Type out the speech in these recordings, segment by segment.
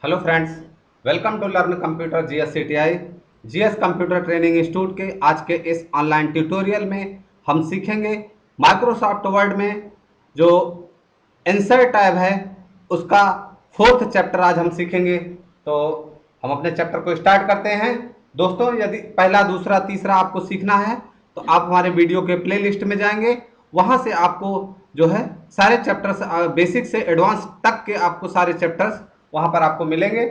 Hello friends, welcome to learn computer GS GS computer training institute के आज के इस ऑनलाइन ट्यूटोरियल में हम सीखेंगे माइक्रोसॉफ्ट वर्ड में जो इंसर्ट टैब है उसका फोर्थ चैप्टर आज हम सीखेंगे। तो हम अपने चैप्टर को स्टार्ट करते हैं। दोस्तों, यदि पहला दूसरा तीसरा आपको सीखना है तो आप हमारे वीडियो के प्लेलिस्ट में जाएंगे, वहां से आपको जो है सारे चैप्टर्स बेसिक से एडवांस तक के आपको सारे चैप्टर्स वहां पर आपको मिलेंगे।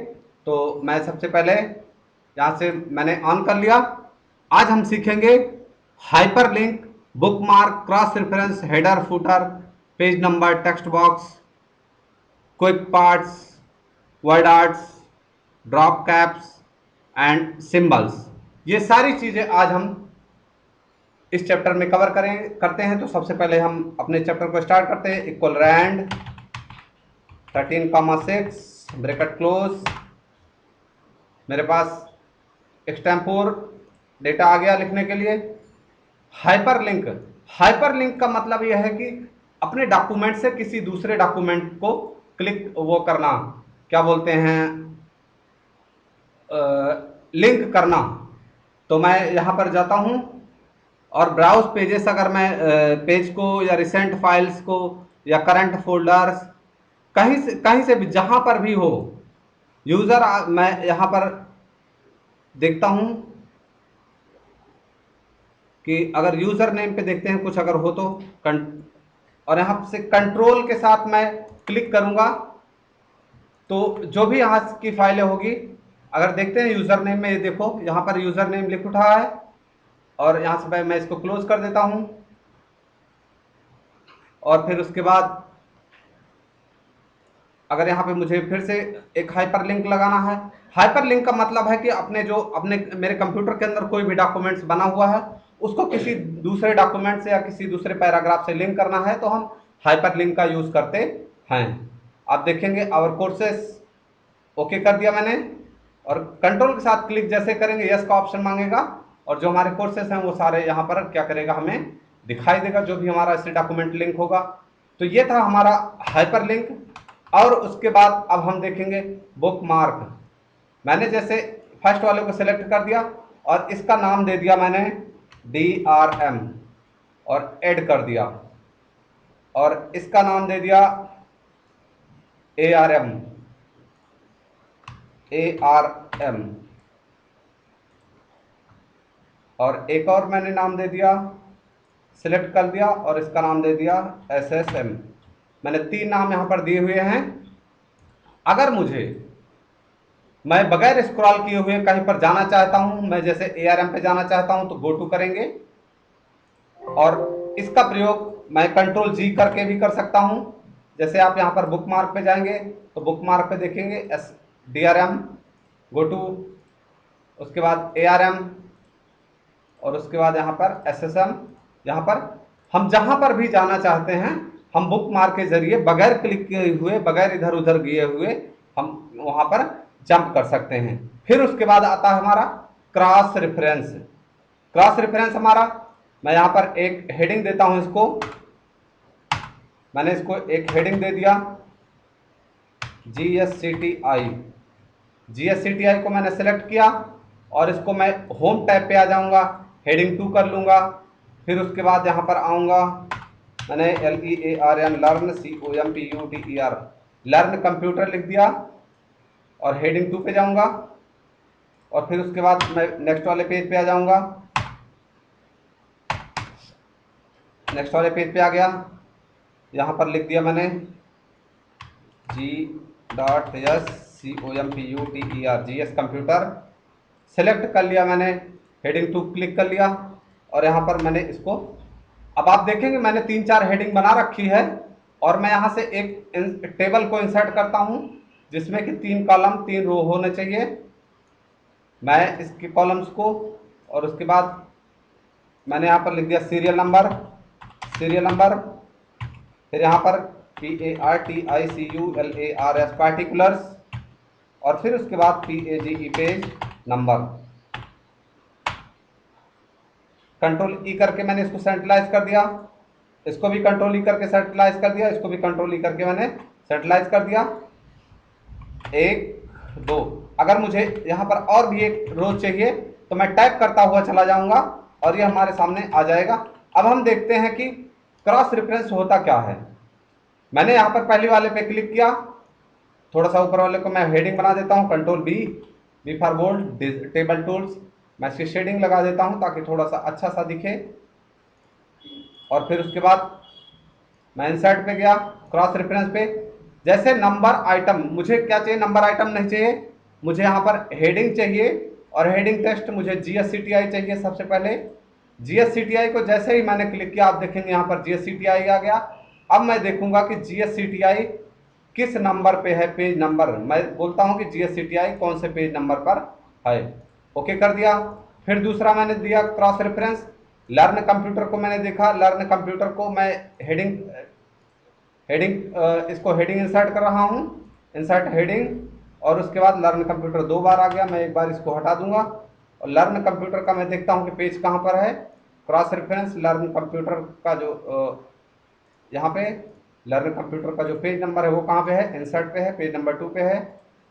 तो मैं सबसे पहले यहाँ से मैंने ऑन कर लिया। आज हम सीखेंगे hyperlink, bookmark, cross reference, header, footer, page number, text box, quick parts, word arts, drop caps and symbols. ये सारी चीजें आज हम इस चैप्टर में कवर करते हैं। तो सबसे पहले हम अपने चैप्टर को स्टार्ट करते हैं। Equal rand 13,6 bracket close. मेरे पास एक्सटेम्पोर डेटा आ गया लिखने के लिए। हाइपरलिंक, हाइपरलिंक का मतलब यह है कि अपने डॉक्यूमेंट से किसी दूसरे डॉक्यूमेंट को क्लिक वो करना, क्या बोलते हैं, लिंक करना। तो मैं यहाँ पर जाता हूँ और ब्राउज पेजेस, अगर मैं पेज को या रिसेंट फाइल्स को या करंट फोल्डर्स कहीं से भी जहाँ पर भी हो यूज़र, मैं यहाँ पर देखता हूँ कि अगर यूज़र नेम पे देखते हैं कुछ अगर हो तो और यहाँ से कंट्रोल के साथ मैं क्लिक करूँगा तो जो भी यहाँ की फाइलें होगी, अगर देखते हैं यूज़र नेम में, ये देखो यहाँ पर यूज़र नेम लिख उठा है और यहाँ से मैं इसको क्लोज कर देता हूँ। और फिर उसके बाद अगर यहाँ पे मुझे फिर से एक हाइपरलिंक लगाना है। हाइपरलिंक का मतलब है कि अपने मेरे कंप्यूटर के अंदर कोई भी डॉक्यूमेंट्स बना हुआ है उसको किसी दूसरे डॉक्यूमेंट से या किसी दूसरे पैराग्राफ से लिंक करना है तो हम हाइपरलिंक का यूज करते हैं। आप देखेंगे आवर कोर्सेस ओके कर दिया मैंने, और कंट्रोल के साथ क्लिक जैसे करेंगे यस का ऑप्शन मांगेगा और जो हमारे कोर्सेस हैं वो सारे यहाँ पर क्या करेगा, हमें दिखाई देगा जो भी हमारा इससे डॉक्यूमेंट लिंक होगा। तो ये था हमारा हाइपरलिंक। और उसके बाद अब हम देखेंगे बुक मार्क। मैंने जैसे फर्स्ट वाले को सिलेक्ट कर दिया और इसका नाम दे दिया मैंने DRM और ऐड कर दिया, और इसका नाम दे दिया ARM, ARM, और एक और मैंने नाम दे दिया, सिलेक्ट कर दिया और इसका नाम दे दिया SSM। मैंने 3 नाम यहां पर दिए हुए हैं। अगर मैं बगैर स्क्रॉल किए हुए कहीं पर जाना चाहता हूं, मैं जैसे ARM पे जाना चाहता हूं तो गो टू करेंगे, और इसका प्रयोग मैं कंट्रोल G करके भी कर सकता हूं। जैसे आप यहां पर बुक मार्क पे जाएंगे तो बुक मार्क पे देखेंगे DRM, गो टू, उसके बाद ARM, और उसके बाद यहाँ पर SSM। यहाँ पर हम जहाँ पर भी जाना चाहते हैं हम बुक मार्क के जरिए बगैर क्लिक किए हुए, बगैर इधर उधर गए हुए हम वहाँ पर जंप कर सकते हैं। फिर उसके बाद आता है हमारा क्रॉस रेफरेंस। क्रॉस रेफरेंस हमारा, मैं यहाँ पर एक हेडिंग देता हूँ इसको। मैंने इसको एक हेडिंग दे दिया GSCTI। GSCTI को मैंने सेलेक्ट किया और इसको मैं होम टैब पे आ जाऊंगा, हेडिंग 2 कर लूंगा। फिर उसके बाद यहाँ पर आऊँगा, मैंने LEARN, learn, COMPUTER, learn computer लिख दिया और हेडिंग 2 पे जाऊंगा। और फिर उसके बाद मैं नेक्स्ट वाले पेज पे आ जाऊंगा। नेक्स्ट वाले पेज पे आ गया, यहाँ पर लिख दिया मैंने G.S.COMPUTER, GS कंप्यूटर, सेलेक्ट कर लिया मैंने, हेडिंग 2 क्लिक कर लिया और यहाँ पर मैंने इसको, अब आप देखेंगे मैंने 3-4 हेडिंग बना रखी है और मैं यहाँ से एक टेबल को इंसर्ट करता हूँ जिसमें कि 3 कॉलम 3 रो होने चाहिए। मैं इसके कॉलम्स को, और उसके बाद मैंने यहाँ पर लिख दिया सीरियल नंबर, सीरियल नंबर, फिर यहाँ पर PARTICULARS, पार्टिकुलर्स, और फिर उसके बाद PAGE, पेज नंबर। कंट्रोल ई करके मैंने इसको सेंट्रलाइज कर दिया, इसको भी कंट्रोल ई करके सेंट्रलाइज कर दिया, इसको भी कंट्रोल ई करके मैंने सेंट्रलाइज कर दिया। 1 दो। अगर मुझे यहाँ पर और भी एक रो चाहिए तो मैं टाइप करता हुआ चला जाऊंगा और ये हमारे सामने आ जाएगा। अब हम देखते हैं कि क्रॉस रेफरेंस होता क्या है। मैंने यहाँ पर पहली वाले पे क्लिक किया, थोड़ा सा ऊपर वाले को मैं हेडिंग बना देता हूँ, control B for bold, table tools. मैं इसकी शेडिंग लगा देता हूँ ताकि थोड़ा सा अच्छा सा दिखे। और फिर उसके बाद मैं इंसर्ट पे गया, क्रॉस रेफरेंस पे। जैसे नंबर आइटम, मुझे क्या चाहिए, नंबर आइटम नहीं चाहिए, मुझे यहाँ पर हेडिंग चाहिए। और हेडिंग टेक्स्ट मुझे GSCTI चाहिए सबसे पहले। GSCTI को जैसे ही मैंने क्लिक किया, आप देखेंगे यहाँ पर GSCTI आ गया। अब मैं देखूंगा कि GSCTI किस नंबर पे है, पेज नंबर। मैं बोलता हूँ कि GSCTI कौन से पेज नंबर पर है। ओके कर दिया। फिर दूसरा मैंने दिया क्रॉस रेफरेंस, लर्न कंप्यूटर को मैंने देखा। लर्न कंप्यूटर को मैं हेडिंग इसको हेडिंग इंसर्ट कर रहा हूँ, इंसर्ट हेडिंग। और उसके बाद लर्न कंप्यूटर दो बार आ गया, मैं एक बार इसको हटा दूंगा। और लर्न कंप्यूटर का मैं देखता हूँ कि पेज कहाँ पर है। क्रॉस रेफरेंस लर्न कंप्यूटर का जो यहाँ पे लर्न कंप्यूटर का जो पेज नंबर है वो कहाँ पे है, इंसर्ट पे है, पेज नंबर 2 पे है।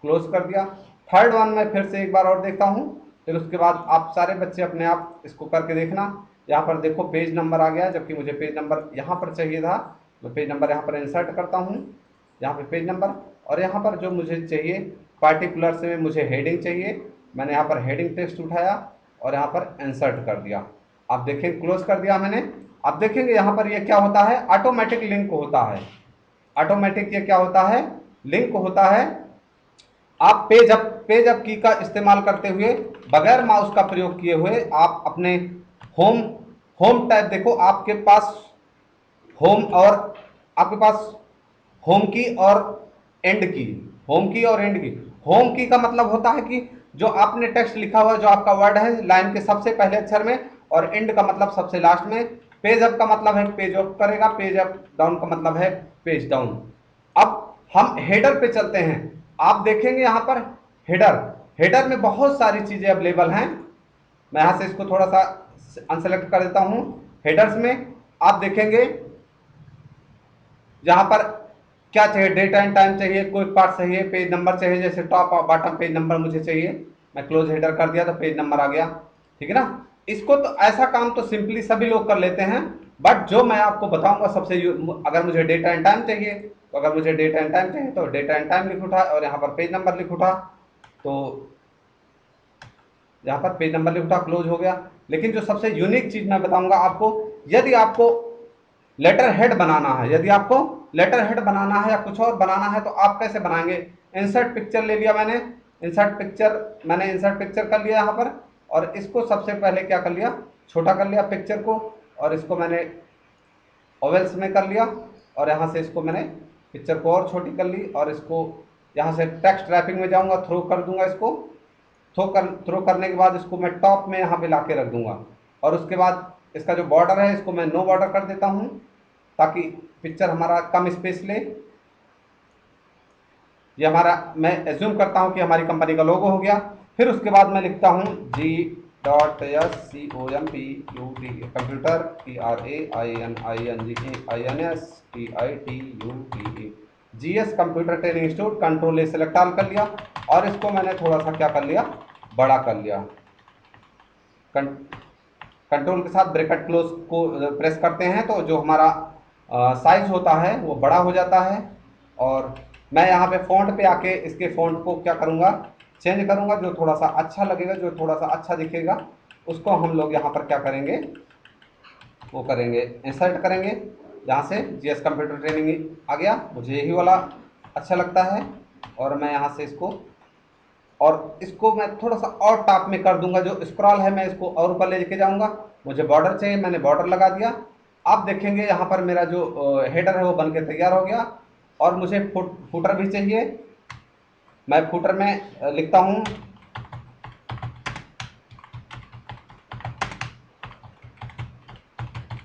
क्लोज कर दिया। थर्ड वन मैं फिर से एक बार और देखता हूँ। फिर उसके बाद आप सारे बच्चे अपने आप इसको करके देखना। यहाँ पर देखो पेज नंबर आ गया, जबकि मुझे पेज नंबर यहाँ पर चाहिए था। मैं पेज नंबर यहाँ पर इंसर्ट करता हूँ, यहाँ पे पेज नंबर। और यहाँ पर जो मुझे चाहिए पार्टिकुलर से मुझे हेडिंग चाहिए, मैंने यहाँ पर हेडिंग टेक्स्ट उठाया और यहाँ पर इंसर्ट कर दिया। आप देखें, क्लोज कर दिया मैंने। आप देखेंगे यहाँ पर ये क्या होता है, ऑटोमेटिक लिंक होता है। ऑटोमेटिक ये क्या होता है, लिंक होता है। आप पेज अप की का इस्तेमाल करते हुए, बगैर माउस का प्रयोग किए हुए, आप अपने होम होम टैब देखो आपके पास, होम और आपके पास होम की और एंड की, होम की और एंड की। होम की का मतलब होता है कि जो आपने टेक्स्ट लिखा हुआ, जो आपका वर्ड है लाइन के सबसे पहले अक्षर में, और एंड का मतलब सबसे लास्ट में। पेज अप का मतलब है पेज अप करेगा, पेज अप डाउन का मतलब है पेज डाउन। अब हम हेडर पे चलते हैं। आप देखेंगे यहाँ पर हेडर, हेडर में बहुत सारी चीजें अवेलेबल हैं। मैं यहां से इसको थोड़ा सा अनसेलेक्ट कर देता हूं। हेडर्स में आप देखेंगे यहाँ पर क्या चाहिए, डेट एंड टाइम चाहिए, कोई पार्ट चाहिए, पेज नंबर चाहिए, जैसे टॉप और बॉटम पेज नंबर मुझे चाहिए। मैं क्लोज हेडर कर दिया तो पेज नंबर आ गया। ठीक है ना। इसको तो ऐसा काम तो सिंपली सभी लोग कर लेते हैं, बट जो मैं आपको बताऊंगा सबसे, अगर मुझे डेट एंड टाइम चाहिए तो अगर मुझे डेट एंड टाइम चाहिए तो डेट एंड टाइम लिख उठा और यहाँ पर पेज नंबर लिख उठा, तो यहाँ पर पेज नंबर लिख उठा, क्लोज हो गया। लेकिन जो सबसे यूनिक चीज मैं बताऊंगा आपको, यदि आपको लेटर हेड बनाना है, यदि आपको लेटर हेड बनाना है या कुछ और बनाना है तो आप कैसे बनाएंगे। इंसर्ट पिक्चर ले लिया मैंने, इंसर्ट पिक्चर कर लिया यहाँ पर। और इसको सबसे पहले क्या कर लिया, छोटा कर लिया पिक्चर को, और इसको मैंने ओवेल्स में कर लिया। और यहाँ से इसको मैंने पिक्चर को और छोटी कर ली, और इसको यहाँ से टेक्स्ट रैपिंग में जाऊँगा, थ्रो कर दूंगा इसको। थ्रो करने के बाद इसको मैं टॉप में यहाँ पे ला के रख दूंगा। और उसके बाद इसका जो बॉर्डर है इसको मैं नो बॉर्डर कर देता हूँ, ताकि पिक्चर हमारा कम स्पेस ले। ये हमारा, मैं एज्यूम करता हूँ कि हमारी कंपनी का लोगो हो गया। फिर उसके बाद मैं लिखता हूँ GSCOMPUT computer, TRAININGAINSTITUTA GS computer training institute, control ए सेलेक्ट ऑल कर लिया। और इसको मैंने थोड़ा सा क्या कर लिया, बड़ा कर लिया। कंट्रोल के साथ ब्रैकेट क्लोज को प्रेस करते हैं तो जो हमारा साइज होता है वो बड़ा हो जाता है। और मैं यहाँ पे फ़ॉन्ट पे आके इसके फ़ॉन्ट को क्या करूँगा, चेंज करूँगा, जो थोड़ा सा अच्छा लगेगा, जो थोड़ा सा अच्छा दिखेगा, उसको हम लोग यहाँ पर क्या करेंगे, वो करेंगे, इंसर्ट करेंगे। यहाँ से GS कंप्यूटर ट्रेनिंग आ गया, मुझे यही वाला अच्छा लगता है। और मैं यहाँ से इसको मैं थोड़ा सा और टॉप में कर दूंगा, जो स्क्रॉल है मैं इसको और ऊपर लेके जाऊंगा। मुझे बॉर्डर चाहिए, मैंने बॉर्डर लगा दिया। आप देखेंगे यहाँ पर मेरा जो हेडर है वो बन के तैयार हो गया। और मुझे फुटर भी चाहिए। मैं फुटर में लिखता हूँ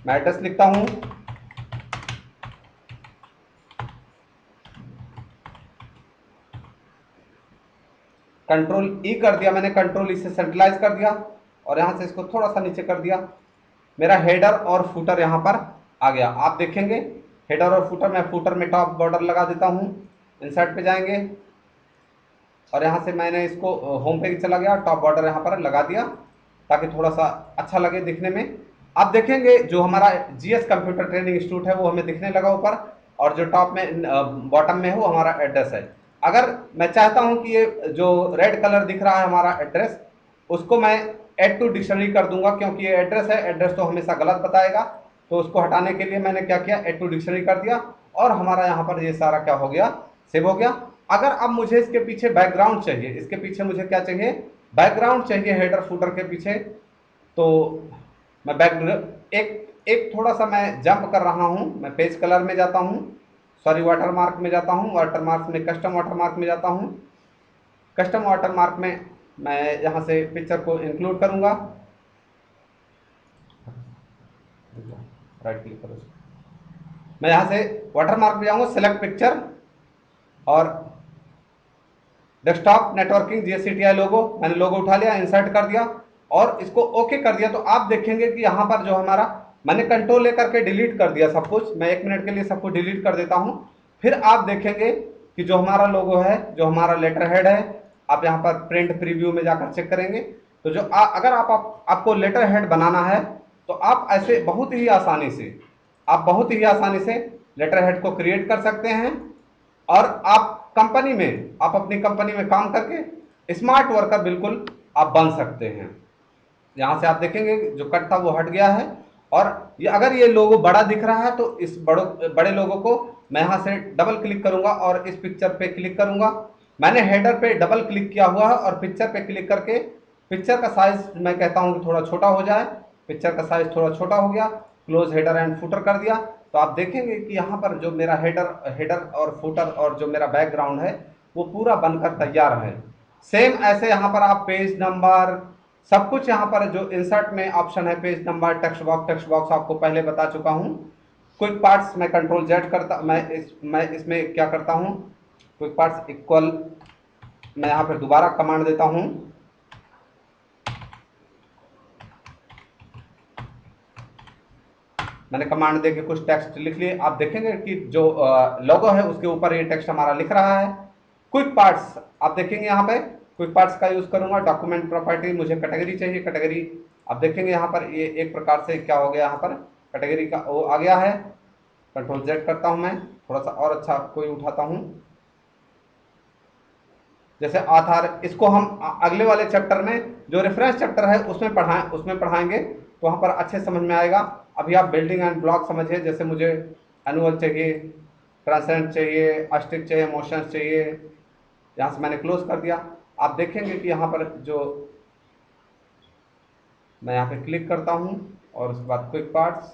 मैं एड्रेस लिखता हूँ, कंट्रोल ई कर दिया मैंने, कंट्रोल ई से सेंट्रलाइज कर दिया। और यहाँ से इसको थोड़ा सा नीचे कर दिया। मेरा हेडर और फुटर यहाँ पर आ गया। आप देखेंगे हेडर और फुटर, मैं फुटर में टॉप बॉर्डर लगा देता हूँ। इंसर्ट पे जाएंगे, और यहाँ से मैंने इसको होम पेज चला गया, टॉप बॉर्डर यहाँ पर लगा दिया ताकि थोड़ा सा अच्छा लगे दिखने में। आप देखेंगे जो हमारा जीएस कंप्यूटर ट्रेनिंग इंस्टीट्यूट है वो हमें दिखने लगा ऊपर, और जो टॉप में बॉटम में है वो हमारा एड्रेस है। अगर मैं चाहता हूं कि ये जो रेड कलर दिख रहा है हमारा एड्रेस, उसको मैं ऐड टू डिक्शनरी कर दूंगा, क्योंकि ये एड्रेस है, एड्रेस तो हमेशा गलत बताएगा। तो उसको हटाने के लिए मैंने क्या किया, ऐड टू डिक्शनरी कर दिया, और हमारा यहाँ पर ये सारा क्या हो गया, सेव हो गया। अगर अब मुझे इसके पीछे बैकग्राउंड चाहिए, इसके पीछे मुझे क्या चाहिए, बैकग्राउंड चाहिए हेडर फुटर के पीछे, तो मैं एक एक थोड़ा सा मैं जंप कर रहा हूं, मैं पेज कलर में जाता हूं, सॉरी वाटरमार्क में जाता हूं, वाटरमार्क में कस्टम वाटरमार्क में जाता हूं। कस्टम वाटरमार्क में मैं यहां से पिक्चर को इंक्लूड करूंगा, राइट क्लिक करो, मैं यहां से वाटरमार्क में जाऊंगा, सेलेक्ट पिक्चर, और डेस्कटॉप नेटवर्किंग जीएससीटीआई लोगो, मैंने लोगो उठा लिया, इंसर्ट कर दिया और इसको ओके कर दिया। तो आप देखेंगे कि यहाँ पर जो हमारा, मैंने कंट्रोल लेकर के डिलीट कर दिया सब कुछ, मैं 1 मिनट के लिए सब कुछ डिलीट कर देता हूँ। फिर आप देखेंगे कि जो हमारा लोगो है, जो हमारा लेटर हेड है, आप यहाँ पर प्रिंट प्रीव्यू में जाकर चेक करेंगे तो जो अगर आपको लेटर हेड बनाना है तो आप ऐसे बहुत ही आसानी से, आप बहुत ही आसानी से लेटर हेड को क्रिएट कर सकते हैं। और आप कंपनी में, आप अपनी कंपनी में काम करके स्मार्ट वर्कर बिल्कुल आप बन सकते हैं। यहां से आप देखेंगे जो कट था वो हट गया है, और अगर ये लोगो बड़ा दिख रहा है तो इस बड़े लोगो को मैं यहां से डबल क्लिक करूंगा और इस पिक्चर पे क्लिक करूंगा। मैंने हेडर पे डबल क्लिक किया हुआ है और पिक्चर पे क्लिक करके पिक्चर का साइज मैं कहता हूं कि थोड़ा छोटा हो जाए, पिक्चर का साइज थोड़ा छोटा हो गया, क्लोज हेडर एंड फुटर कर दिया। तो आप देखेंगे कि यहाँ पर जो मेरा हेडर और फुटर और जो मेरा बैकग्राउंड है वो पूरा बनकर तैयार है। सेम ऐसे यहाँ पर आप पेज नंबर सब कुछ, यहाँ पर जो इंसर्ट में ऑप्शन है, पेज नंबर, टेक्स्ट बॉक्स आपको पहले बता चुका हूँ। क्विक पार्ट्स मैं कंट्रोल जेड करता, मैं इसमें क्या करता हूँ, क्विक पार्ट्स इक्वल, मैं यहाँ पर दोबारा कमांड देता हूँ, मैंने कमांड देके कुछ टेक्स्ट लिख लिए। आप देखेंगे कि जो लोगो है उसके ऊपर ये टेक्स्ट हमारा लिख रहा है। क्विक पार्ट्स आप देखेंगे यहाँ पे, क्विक पार्ट्स का यूज करूंगा। डॉक्यूमेंट प्रॉपर्टी, मुझे कैटेगरी चाहिए, कैटेगरी आप देखेंगे यहाँ पर ये एक प्रकार से क्या हो गया, यहाँ पर कैटेगरी का वो आ गया है। कंट्रोल जेड करता हूं, मैं थोड़ा सा और अच्छा कोई उठाता हूं, जैसे आधार, इसको हम अगले वाले चैप्टर में जो रेफरेंस चैप्टर है उसमें पढ़ाएंगे तो वहां पर अच्छे समझ में आएगा। अभी आप बिल्डिंग एंड ब्लॉक समझिए, जैसे मुझे एनुअल चाहिए, ट्रांसेंट चाहिए, अस्टिक चाहिए, मोशन चाहिए, यहाँ से मैंने क्लोज कर दिया। आप देखेंगे कि यहाँ पर जो मैं यहाँ पे क्लिक करता हूँ और उसके बाद क्विक पार्ट्स,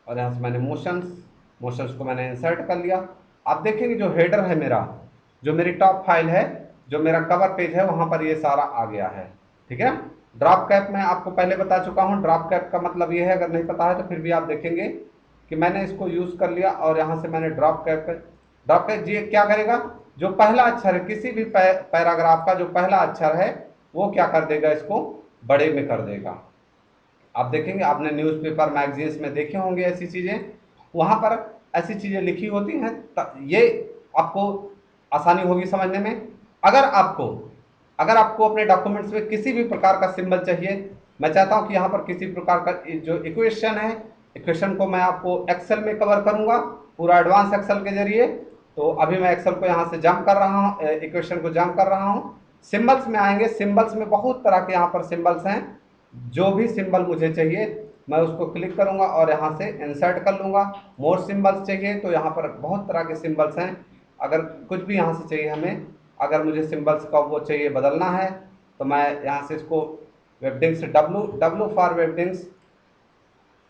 और यहाँ से मैंने मोशंस को मैंने इंसर्ट कर लिया। आप देखेंगे जो हेडर है मेरा, जो मेरी टॉप फाइल है, जो मेरा कवर पेज है, वहां पर ये सारा आ गया है। ठीक है। ड्रॉप कैप मैं आपको पहले बता चुका हूं, ड्रॉप कैप का मतलब ये है, अगर नहीं पता है तो फिर भी आप देखेंगे कि मैंने इसको यूज कर लिया और यहाँ से मैंने ड्रॉप कैप ये क्या करेगा, जो पहला अक्षर है किसी भी पैराग्राफ का, जो पहला अक्षर है वो क्या कर देगा, इसको बड़े में कर देगा। आप देखेंगे, आपने न्यूज़पेपर मैगजीन्स में देखे होंगे ऐसी चीज़ें, वहाँ पर ऐसी चीज़ें लिखी होती हैं, ये आपको आसानी होगी समझने में। अगर आपको अगर आपको अपने डॉक्यूमेंट्स में किसी भी प्रकार का सिंबल चाहिए, मैं चाहता हूँ कि यहाँ पर किसी प्रकार का जो इक्वेशन है, इक्वेशन को मैं आपको एक्सेल में कवर करूँगा, पूरा एडवांस एक्सेल के जरिए। तो अभी मैं एक्सेल को यहाँ से जंप कर रहा हूँ, इक्वेशन को जंप कर रहा हूँ। सिंबल्स में आएंगे, सिंबल्स में बहुत तरह के यहाँ पर सिंबल्स हैं, जो भी सिंबल मुझे चाहिए मैं उसको क्लिक करूंगा और यहाँ से इंसर्ट कर लूंगा। मोर सिंबल्स चाहिए तो यहाँ पर बहुत तरह के सिंबल्स हैं, अगर कुछ भी यहाँ से चाहिए हमें, अगर मुझे सिंबल्स का वो चाहिए बदलना है तो मैं यहाँ से इसको वेबडिंग्स डब्लू फॉर वेबडिंग्स,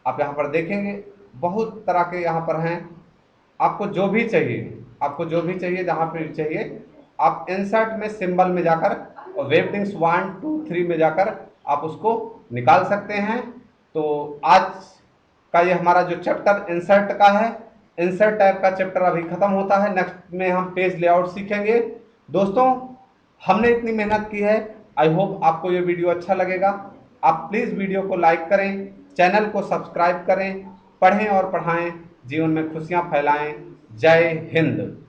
आप यहाँ पर देखेंगे बहुत तरह के यहाँ पर हैं। आपको जो भी चाहिए, आपको जो भी चाहिए, जहाँ पर चाहिए आप इंसर्ट में सिंबल में जाकर और वेबडिंग्स 1 2 3 में जाकर आप उसको निकाल सकते हैं। तो आज का ये हमारा जो चैप्टर इंसर्ट का है, इंसर्ट टाइप का चैप्टर अभी खत्म होता है। नेक्स्ट में हम पेज लेआउट सीखेंगे। दोस्तों, हमने इतनी मेहनत की है, आई होप आपको ये वीडियो अच्छा लगेगा। आप प्लीज़ वीडियो को लाइक करें, चैनल को सब्सक्राइब करें, पढ़ें और पढ़ाएं, जीवन में खुशियां फैलाएं। जय हिंद।